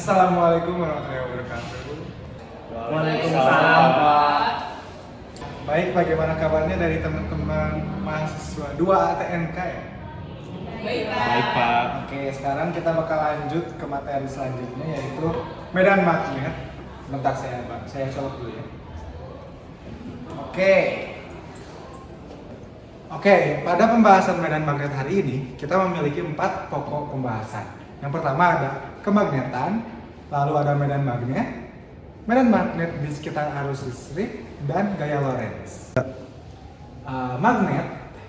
Assalamualaikum warahmatullahi wabarakatuh. Waalaikumsalam, Pak. Baik, bagaimana kabarnya dari teman-teman mahasiswa 2 ATNK ya? Baik, Pak. Oke, sekarang kita bakal lanjut ke materi selanjutnya yaitu medan magnet. Bentar saya colok dulu ya. Oke, pada pembahasan medan magnet hari ini kita memiliki 4 pokok pembahasan. Yang pertama ada kemagnetan, lalu ada medan magnet di sekitar arus listrik, dan gaya Lorentz.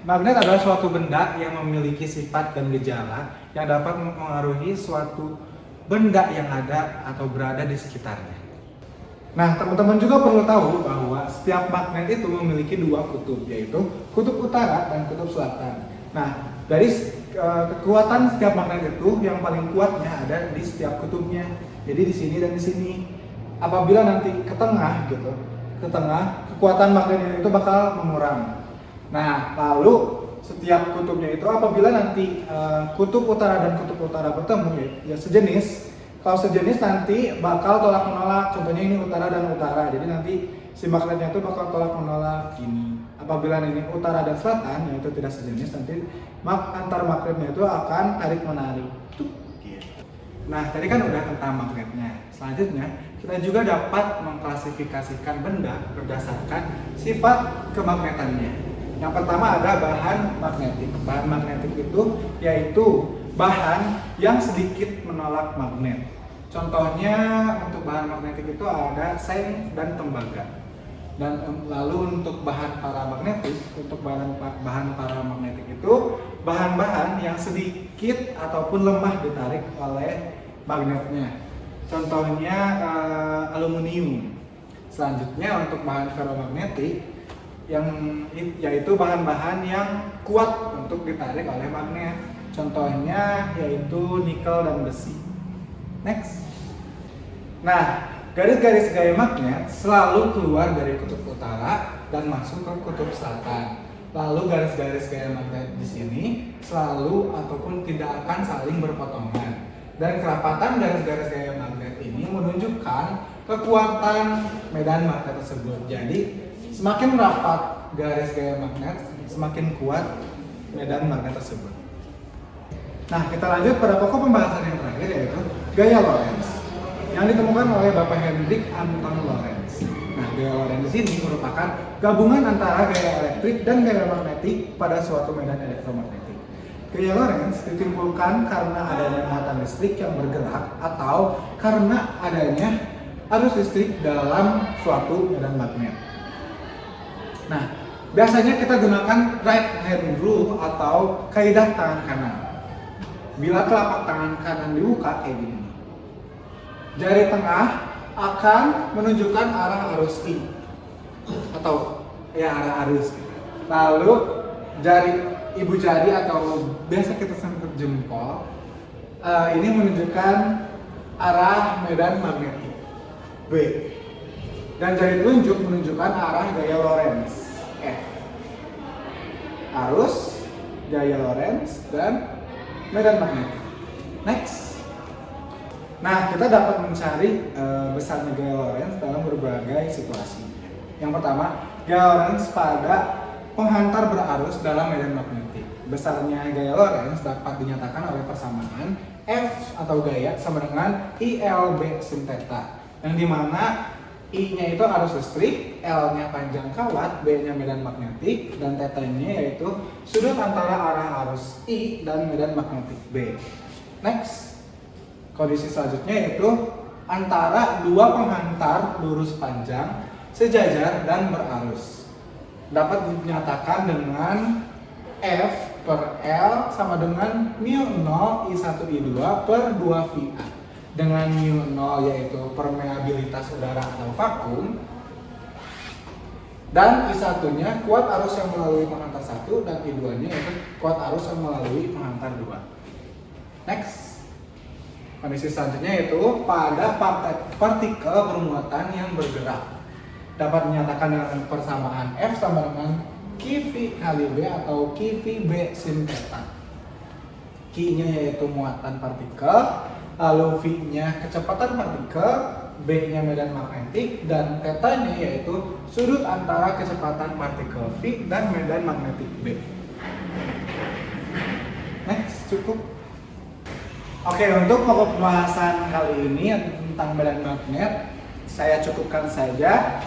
Magnet adalah suatu benda yang memiliki sifat dan gejala yang dapat mempengaruhi suatu benda yang ada atau berada di sekitarnya. Nah, teman-teman juga perlu tahu bahwa setiap magnet itu memiliki 2 kutub, yaitu kutub utara dan kutub selatan. Nah, dari kekuatan setiap magnet itu yang paling kuatnya ada di setiap kutubnya. Jadi di sini dan di sini. Apabila nanti ke tengah, kekuatan magnetnya itu bakal mengurang. Nah, lalu setiap kutubnya itu apabila nanti kutub utara dan kutub utara bertemu ya sejenis. Kalau sejenis nanti bakal tolak menolak. Contohnya ini utara dan utara. Jadi nanti si magnetnya itu bakal tolak menolak gini. Apabila ini utara dan selatan yaitu tidak sejenis, nanti antar magnetnya itu akan tarik menarik. Nah, tadi kan udah tentang magnetnya. Selanjutnya, kita juga dapat mengklasifikasikan benda berdasarkan sifat kemagnetannya. Yang pertama ada bahan magnetik. Bahan magnetik itu yaitu bahan yang sedikit menolak magnet. Contohnya untuk bahan magnetik itu ada seng dan tembaga. Dan lalu untuk bahan paramagnetik, bahan paramagnetik itu bahan-bahan yang sedikit ataupun lemah ditarik oleh magnetnya. Contohnya aluminium. Selanjutnya untuk bahan ferromagnetik yaitu bahan-bahan yang kuat untuk ditarik oleh magnet. Contohnya yaitu nikel dan besi. Next. Nah, garis-garis gaya magnet selalu keluar dari kutub utara dan masuk ke kutub selatan. Lalu garis-garis gaya magnet di sini selalu ataupun tidak akan saling berpotongan. Dan kerapatan garis-garis gaya magnet ini menunjukkan kekuatan medan magnet tersebut. Jadi semakin rapat garis gaya magnet, semakin kuat medan magnet tersebut. Nah, kita lanjut pada pokok pembahasan yang terakhir yaitu gaya Lorentz yang ditemukan oleh Bapak Hendrik Anton Lorentz. Nah, gaya Lorentz ini merupakan gabungan antara gaya elektrik dan gaya magnetik pada suatu medan elektromagnetik. Gaya Lorentz ditimbulkan karena adanya muatan listrik yang bergerak atau karena adanya arus listrik dalam suatu medan magnet. Nah, biasanya kita gunakan right hand rule atau kaidah tangan kanan. Bila telapak tangan kanan dibuka kayak gini, jari tengah akan menunjukkan arah arus I atau ya arah arus. Lalu ibu jari atau biasa kita sebut jempol ini menunjukkan arah medan magnetik B. Dan jari telunjuk menunjukkan arah gaya Lorentz F. Arus, gaya Lorentz, dan medan magnetik. Next. Nah, kita dapat mencari besarnya gaya Lorentz dalam berbagai situasi. Yang pertama, gaya Lorentz pada penghantar berarus dalam medan magnetik. Besarnya gaya Lorentz dapat dinyatakan oleh persamaan F atau gaya sama dengan ILB sin theta, yang dimana I-nya itu arus listrik, L-nya panjang kawat, B-nya medan magnetik, dan theta-nya yaitu sudut antara arah arus I dan medan magnetik B. Next. Kondisi selanjutnya yaitu antara dua penghantar lurus panjang, sejajar, dan berarus. Dapat dinyatakan dengan F per L sama dengan μ0 I1 I2 per 2 VA. Dengan μ0 yaitu permeabilitas udara atau vakum, dan I1-nya kuat arus yang melalui penghantar 1, dan I2-nya yaitu kuat arus yang melalui penghantar 2. Next. Kondisi selanjutnya yaitu pada partikel bermuatan yang bergerak. Dapat dinyatakan dengan persamaan F sama dengan QV kali B atau QV B sin theta. Q-nya yaitu muatan partikel, lalu V-nya kecepatan partikel, B-nya medan magnetik, dan theta-nya yaitu sudut antara kecepatan partikel V dan medan magnetik B. Next, cukup. Oke, untuk pokok pembahasan kali ini tentang medan magnet, saya cukupkan saja.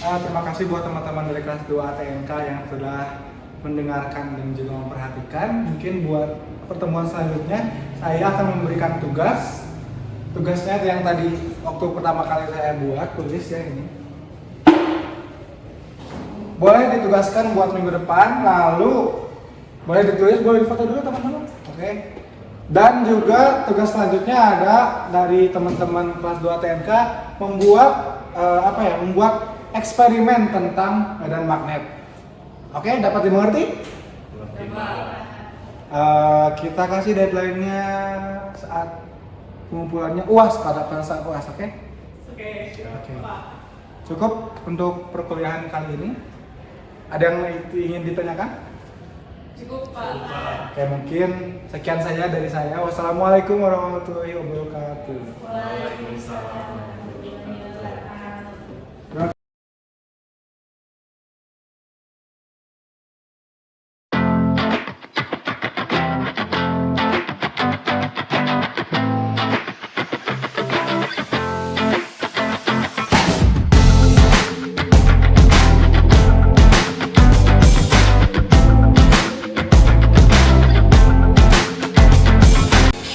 Terima kasih buat teman-teman dari kelas 2 ATNK yang sudah mendengarkan dan juga memperhatikan. Mungkin buat pertemuan selanjutnya, saya akan memberikan tugas. Tugasnya yang tadi waktu pertama kali saya buat, tulis ya ini. Boleh ditugaskan buat minggu depan, lalu boleh ditulis, boleh difoto dulu teman-teman. Oke. Dan juga tugas selanjutnya ada dari teman-teman kelas 2 TNK membuat membuat eksperimen tentang medan magnet. Oke, dapat dimengerti? Kita kasih deadline-nya saat pengumpulannya UAS pada saat UAS, oke? Oke. Cukup untuk perkuliahan kali ini. Ada yang ingin ditanyakan? Cukup, Pak. Oke, mungkin sekian saja dari saya. Wassalamualaikum warahmatullahi wabarakatuh. Waalaikumsalam.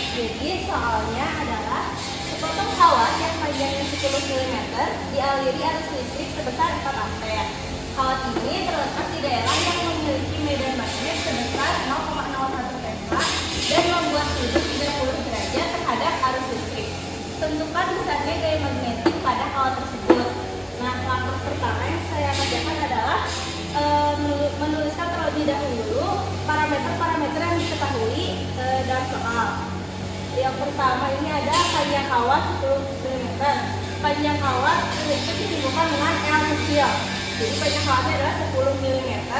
Jadi soalnya adalah sepotong kawat yang panjangnya 10 mm dialiri arus listrik sebesar 4 ampere. Kawat ini terletak di daerah yang memiliki medan magnet sebesar 0,01 Tesla dan membuat sudut 30 derajat terhadap arus listrik. Tentukan besarnya gaya magnetik pada kawat tersebut. Nah, langkah pertama yang saya kerjakan adalah menuliskan terlebih dahulu parameter-parameter yang diketahui dalam soal. Yang pertama ini ada panjang kawat 10 mm. Panjang kawat itu disimpulkan dengan L kecil. Jadi panjang kawatnya adalah 10 mm.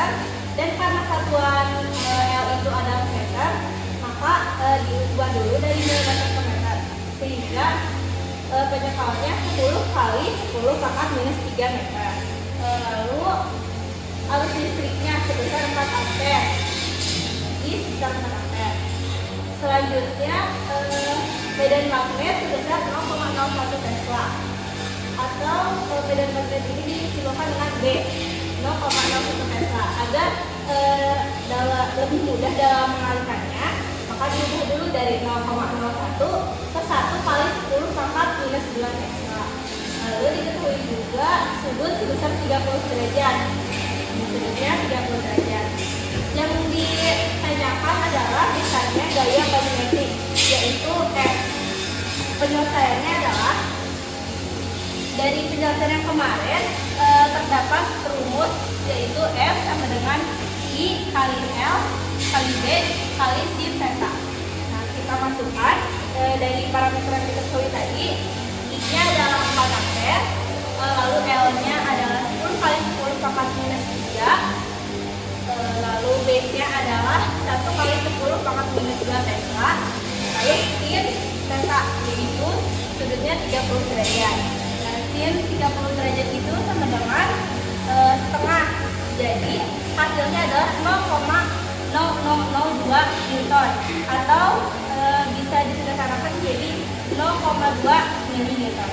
Dan karena satuan L itu adalah meter, maka diubah dulu dari milimeter ke meter. Sehingga panjang kawatnya 10 kali 10 pangkat minus 3 meter. Lalu arus listriknya sebesar 4 ampere. Jadi sebesar 4 ampere. Selanjutnya medan magnet sebesar 0,01 Tesla, atau medan magnet ini disimpulkan dengan B 0,01 Tesla agar lebih mudah dalam mengalihkannya. Maka diubah dulu dari 0,01 ke 1 kali 10 pangkat minus 2 Tesla. Lalu diketahui juga sudut sebesar 30 derajat. Sudutnya 30 derajat. Yang ditanyakan adalah misalnya gaya magnetik, yaitu F. Penyelesaiannya adalah dari penjelasan yang kemarin terdapat rumus, yaitu F sama dengan I kali L kali B kali sin theta. Nah, kita masukkan dari parameter yang kita ketahui tadi. I-nya adalah 4 ampere, lalu L-nya adalah 10 kali 10 pangkat minus 3. Lalu B-nya adalah 1 kali 10 pangkat minus 2 Tesla. Lalu sin theta yaitu sudutnya 30 derajat. Nah, sin 30 derajat itu sama dengan setengah. Jadi hasilnya adalah 0,0002 Newton, atau bisa disederhanakan jadi 0,2 mili-Newton.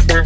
Nah,